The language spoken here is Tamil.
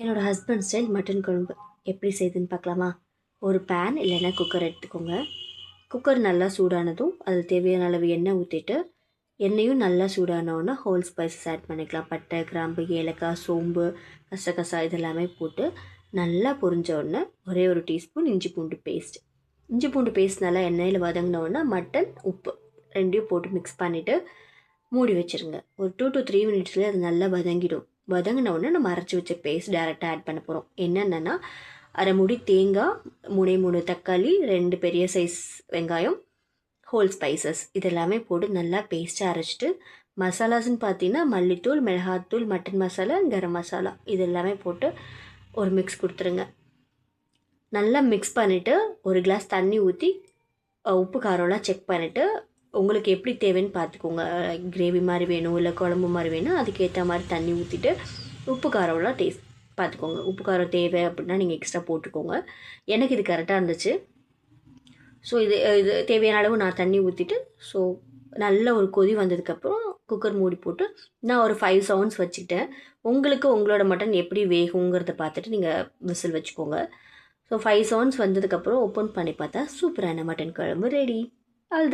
என்னோடய ஹஸ்பண்ட் ஸ்டைல் மட்டன் குழம்பு எப்படி செய்யுதுன்னு பார்க்கலாமா? ஒரு பேன் இல்லைன்னா குக்கர் எடுத்துக்கோங்க. குக்கர் நல்லா சூடானதும் அதில் தேவையான அளவு எண்ணெய் ஊற்றிட்டு, எண்ணெயும் நல்லா சூடானோன்னா ஹோல் ஸ்பைசஸ் ஆட் பண்ணிக்கலாம். பட்டை, கிராம்பு, ஏலக்காய், சோம்பு, கசகசா இதெல்லாமே போட்டு நல்லா பொரிஞ்ச உடனே ஒரே ஒரு டீஸ்பூன் இஞ்சி பூண்டு பேஸ்ட். இஞ்சி பூண்டு பேஸ்ட் நல்லா எண்ணெயில் வதங்கினோன்னா மட்டன், உப்பு ரெண்டையும் போட்டு மிக்ஸ் பண்ணிவிட்டு மூடி வச்சுருங்க. ஒரு 2 to 3 மினிட்ஸ்லேயே அது நல்லா வதங்கிடும். வதங்கின உடனே நம்ம அரைச்சி வச்ச பேஸ்ட் டேரெக்டாக ஆட் பண்ண போகிறோம். என்னென்னா அரை மூடி தேங்காய், 3 தக்காளி, 2 பெரிய சைஸ் வெங்காயம், ஹோல் ஸ்பைசஸ் இதெல்லாமே போட்டு நல்லா பேஸ்ட்டாக அரைச்சிட்டு, மசாலாஸ்ன்னு பார்த்தீங்கன்னா மல்லித்தூள், மிளகாத்தூள், மட்டன் மசாலா, கரம் மசாலா இது எல்லாமே போட்டு ஒரு மிக்ஸ் கொடுத்துருங்க. நல்லா மிக்ஸ் பண்ணிவிட்டு ஒரு கிளாஸ் தண்ணி ஊற்றி உப்பு காரம்லாம் செக் பண்ணிவிட்டு உங்களுக்கு எப்படி தேவைன்னு பார்த்துக்கோங்க. கிரேவி மாதிரி வேணும் இல்லை குழம்பு மாதிரி வேணும், அதுக்கேற்ற மாதிரி தண்ணி ஊற்றிட்டு உப்பு காரம்லாம் டேஸ்ட் பார்த்துக்கோங்க. உப்பு காரம் தேவை அப்படின்னா நீங்கள் எக்ஸ்ட்ரா போட்டுக்கோங்க. எனக்கு இது கரெக்டாக இருந்துச்சு. ஸோ இது தேவையான அளவு நான் தண்ணி ஊற்றிட்டு, ஸோ நல்ல ஒரு கொதி வந்ததுக்கப்புறம் குக்கர் மூடி போட்டு நான் ஒரு 5 சவுண்ட்ஸ் வச்சுக்கிட்டேன். உங்களுக்கு உங்களோட மட்டன் எப்படி வேகுங்கிறத பார்த்துட்டு நீங்கள் விசில் வச்சுக்கோங்க. ஸோ 5 சவுண்ட்ஸ் வந்ததுக்கப்புறம் ஓப்பன் பண்ணி பார்த்தா சூப்பரான மட்டன் குழம்பு ரெடி. அதுதான்.